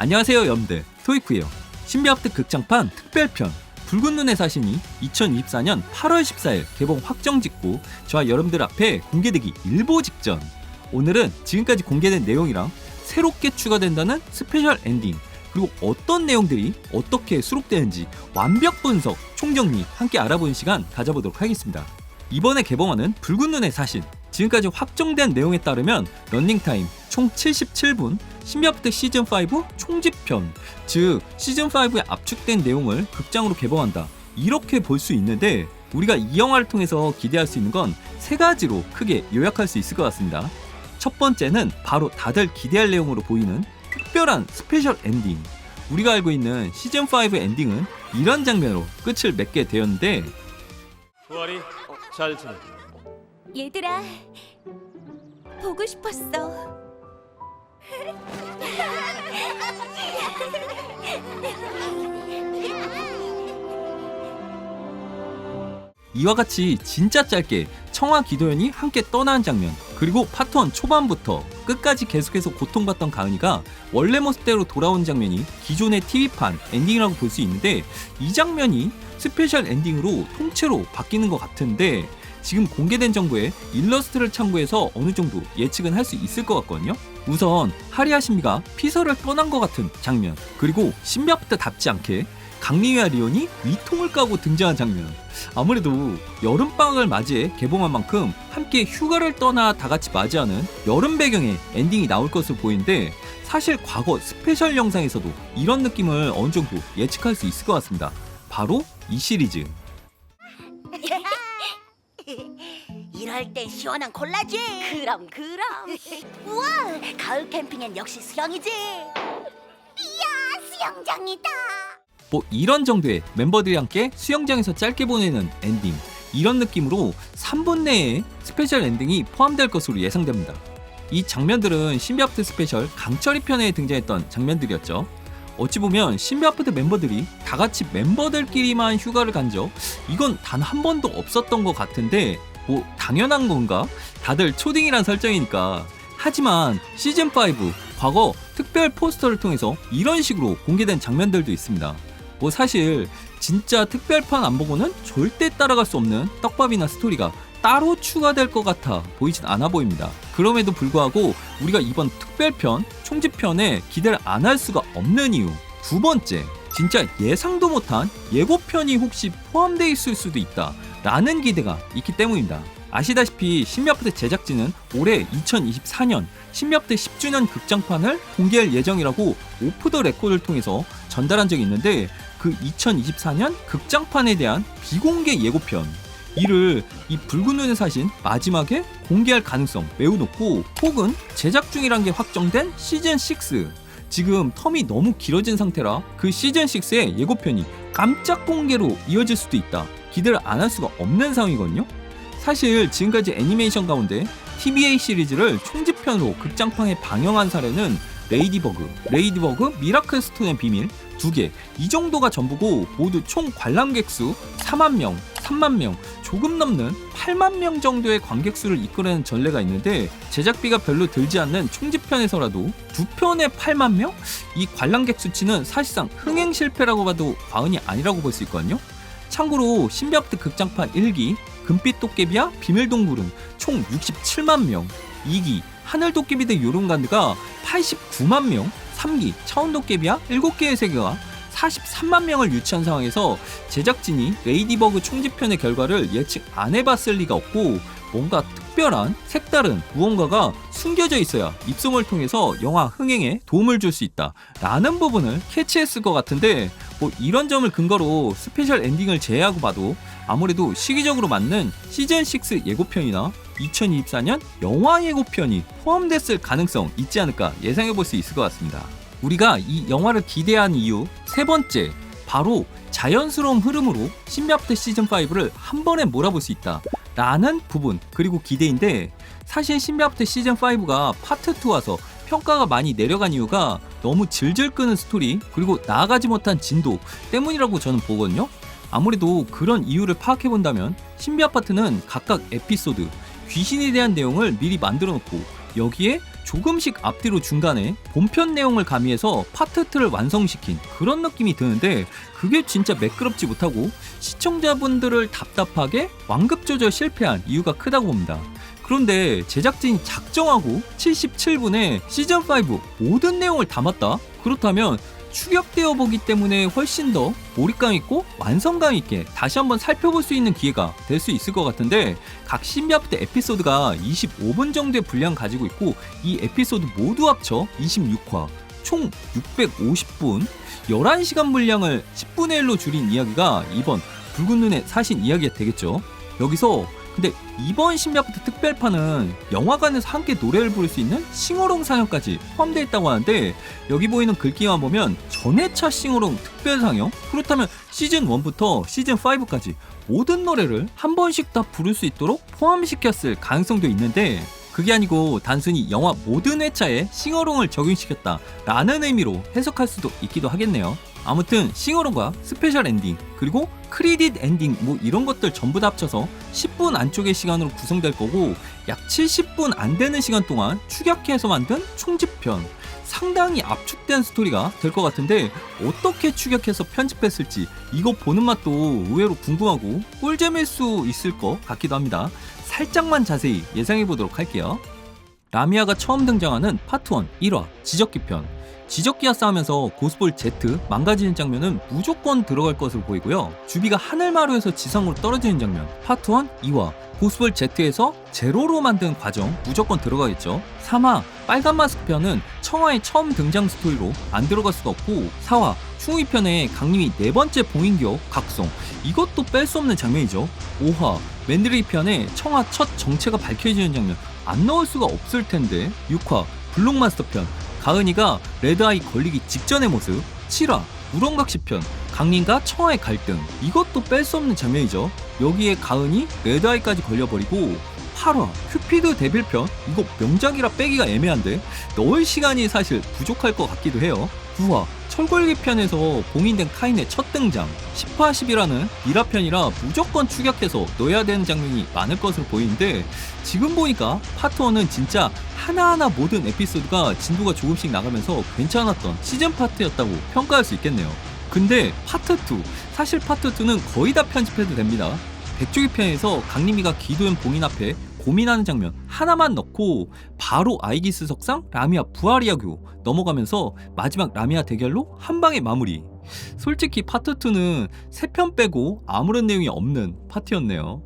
안녕하세요 여러분들, 토이쿠예요. 신비아파트 극장판 특별편 붉은 눈의 사신이 2024년 8월 14일 개봉 확정 짓고 저와 여러분들 앞에 공개되기 일보 직전, 오늘은 지금까지 공개된 내용이랑 새롭게 추가된다는 스페셜 엔딩, 그리고 어떤 내용들이 어떻게 수록되는지 완벽 분석, 총정리 함께 알아보는 시간 가져보도록 하겠습니다. 이번에 개봉하는 붉은 눈의 사신, 지금까지 확정된 내용에 따르면 런닝타임 총 77분, 신비아파트 시즌5 총집편, 즉 시즌5에 압축된 내용을 극장으로 개봉한다, 이렇게 볼 수 있는데, 우리가 이 영화를 통해서 기대할 수 있는 건 세 가지로 크게 요약할 수 있을 것 같습니다. 첫 번째는 바로 다들 기대할 내용으로 보이는 특별한 스페셜 엔딩. 우리가 알고 있는 시즌5 엔딩은 이런 장면으로 끝을 맺게 되었는데, 부활이 잘 지내. 얘들아, 보고 싶었어. 이와 같이 진짜 짧게 청아 기도연이 함께 떠나는 장면, 그리고 파트 1 초반부터 끝까지 계속해서 고통받던 가은이가 원래 모습대로 돌아오는 장면이 기존의 TV판 엔딩이라고 볼 수 있는데, 이 장면이 스페셜 엔딩으로 통째로 바뀌는 것 같은데, 지금 공개된 정보에 일러스트를 참고해서 어느 정도 예측은 할 수 있을 것 같거든요. 우선 하리아 신비가 피서를 떠난 것 같은 장면, 그리고 신비아파트답지 않게 강리위와 리온이 위통을 까고 등장한 장면. 아무래도 여름방학을 맞이해 개봉한 만큼 함께 휴가를 떠나 다같이 맞이하는 여름 배경의 엔딩이 나올 것으로 보이는데, 사실 과거 스페셜 영상에서도 이런 느낌을 어느 정도 예측할 수 있을 것 같습니다. 바로 이 시리즈. 이럴 땐 시원한 콜라지. 그럼. 우와, 가을 캠핑엔 역시 수영이지. 이야, 수영장이다. 뭐 이런 정도의 멤버들이 함께 수영장에서 짧게 보내는 엔딩, 이런 느낌으로 3분 내에 스페셜 엔딩이 포함될 것으로 예상됩니다. 이 장면들은 신비아파트 스페셜 강철이 편에 등장했던 장면들이었죠. 어찌 보면 신비아파트 멤버들이 다같이 멤버들끼리만 휴가를 간 적, 이건 단 한 번도 없었던 것 같은데, 뭐 당연한 건가? 다들 초딩이란 설정이니까. 하지만 시즌5 과거 특별 포스터를 통해서 이런 식으로 공개된 장면들도 있습니다. 뭐 사실 진짜 특별판 안 보고는 절대 따라갈 수 없는 떡밥이나 스토리가 따로 추가될 것 같아 보이진 않아 보입니다. 그럼에도 불구하고 우리가 이번 특별편 총집편에 기대를 안 할 수가 없는 이유, 두 번째, 진짜 예상도 못한 예고편이 혹시 포함되어 있을 수도 있다 라는 기대가 있기 때문입니다. 아시다시피 신비아파트 제작진은 올해 2024년 신비아파트 10주년 극장판을 공개할 예정이라고 오프 더 레코드를 통해서 전달한 적이 있는데, 그 2024년 극장판에 대한 비공개 예고편, 이를 이 붉은 눈의 사신 마지막에 공개할 가능성 매우 높고, 혹은 제작 중이란 게 확정된 시즌6, 지금 텀이 너무 길어진 상태라 그 시즌6의 예고편이 깜짝 공개로 이어질 수도 있다, 기대를 안 할 수가 없는 상황이거든요. 사실 지금까지 애니메이션 가운데 TVA 시리즈를 총집편으로 극장판에 방영한 사례는 레이디버그, 미라클 스톤의 비밀 2개, 이 정도가 전부고, 모두 총 관람객 수 4만 명, 3만 명, 조금 넘는 8만 명 정도의 관객수를 이끌어내는 전례가 있는데, 제작비가 별로 들지 않는 총집편에서라도 두 편에 8만 명? 이 관람객 수치는 사실상 흥행 실패라고 봐도 과언이 아니라고 볼 수 있거든요. 참고로 신비아파트 극장판 1기 금빛 도깨비와 비밀동굴은 총 67만 명, 2기 하늘도깨비 대 요른가드가 89만 명, 3기 차원도깨비와 7개의 세계가 43만 명을 유치한 상황에서 제작진이 레이디버그 총집편의 결과를 예측 안 해봤을 리가 없고, 뭔가 특별한 색다른 무언가가 숨겨져 있어야 입소문을 통해서 영화 흥행에 도움을 줄 수 있다 라는 부분을 캐치했을 것 같은데, 뭐 이런 점을 근거로 스페셜 엔딩을 제외하고 봐도 아무래도 시기적으로 맞는 시즌6 예고편이나 2024년 영화 예고편이 포함됐을 가능성 있지 않을까 예상해볼 수 있을 것 같습니다. 우리가 이 영화를 기대한 이유 세 번째, 바로 자연스러운 흐름으로 신비아파트 시즌5를 한 번에 몰아볼 수 있다 라는 부분, 그리고 기대인데, 사실 신비아파트 시즌5가 파트 2 와서 평가가 많이 내려간 이유가 너무 질질 끄는 스토리, 그리고 나아가지 못한 진도 때문이라고 저는 보거든요. 아무래도 그런 이유를 파악해본다면 신비아파트는 각각 에피소드, 귀신에 대한 내용을 미리 만들어 놓고 여기에 조금씩 앞뒤로 중간에 본편 내용을 가미해서 파트 2를 완성시킨 그런 느낌이 드는데 그게 진짜 매끄럽지 못하고 시청자분들을 답답하게 완급 조절 실패한 이유가 크다고 봅니다. 그런데 제작진이 작정하고 77분에 시즌5 모든 내용을 담았다? 그렇다면 추격되어 보기 때문에 훨씬 더 몰입감 있고 완성감 있게 다시 한번 살펴볼 수 있는 기회가 될 수 있을 것 같은데 각 신비아프트 에피소드가 25분 정도의 분량 가지고 있고 이 에피소드 모두 합쳐 26화 총 650분 11시간 분량을 10분의 1로 줄인 이야기가 이번 붉은 눈의 사신 이야기가 되겠죠. 여기서 근데 이번 신비아프트 특별판은 영화관에서 함께 노래를 부를 수 있는 싱어롱 상영까지 포함되어 있다고 하는데 여기 보이는 글귀만 보면 전회차 싱어롱 특별 상영? 그렇다면 시즌 1부터 시즌 5까지 모든 노래를 한 번씩 다 부를 수 있도록 포함시켰을 가능성도 있는데 그게 아니고 단순히 영화 모든 회차에 싱어롱을 적용시켰다 라는 의미로 해석할 수도 있기도 하겠네요. 아무튼 싱어롱과 스페셜 엔딩 그리고 크리딧 엔딩 뭐 이런 것들 전부 다 합쳐서 10분 안쪽의 시간으로 구성될 거고 약 70분 안 되는 시간 동안 추격해서 만든 총집편 상당히 압축된 스토리가 될 것 같은데 어떻게 추격해서 편집했을지 이거 보는 맛도 의외로 궁금하고 꿀잼일 수 있을 것 같기도 합니다. 살짝만 자세히 예상해 보도록 할게요. 라미아가 처음 등장하는 파트 1 1화 지적기 편 지적기와 싸우면서 고스볼 Z 망가지는 장면은 무조건 들어갈 것으로 보이고요. 주비가 하늘마루에서 지상으로 떨어지는 장면 파트 1 2화 고스볼 Z에서 제로로 만든 과정 무조건 들어가겠죠. 3화 빨간 마스크 편은 청하의 처음 등장 스토리로 안 들어갈 수가 없고 4화 충우이 편에 강림이 네 번째 봉인기업 각성 이것도 뺄 수 없는 장면이죠. 5화 맨드레이 편에 청하 첫 정체가 밝혀지는 장면 안 넣을 수가 없을 텐데 6화 블록마스터 편 가은이가 레드아이 걸리기 직전의 모습 7화 우렁각시 편 강림과 청하의 갈등 이것도 뺄 수 없는 장면이죠. 여기에 가은이 레드아이까지 걸려버리고 8화 큐피드 데빌 편 이거 명작이라 빼기가 애매한데 넣을 시간이 사실 부족할 것 같기도 해요. 9화 철골기 편에서 봉인된 카인의 첫 등장 10화 11화는 미라 편이라 무조건 추격해서 넣어야 되는 장면이 많을 것으로 보이는데 지금 보니까 파트 1은 진짜 하나하나 모든 에피소드가 진도가 조금씩 나가면서 괜찮았던 시즌 파트였다고 평가할 수 있겠네요. 근데 파트 2 사실 파트 2는 거의 다 편집해도 됩니다. 백조기 편에서 강림이가 기도연 봉인 앞에 고민하는 장면 하나만 넣고 바로 아이기스 석상 라미아 부활 이야기로 넘어가면서 마지막 라미아 대결로 한 방에 마무리. 솔직히 파트 2는 3편 빼고 아무런 내용이 없는 파트였네요.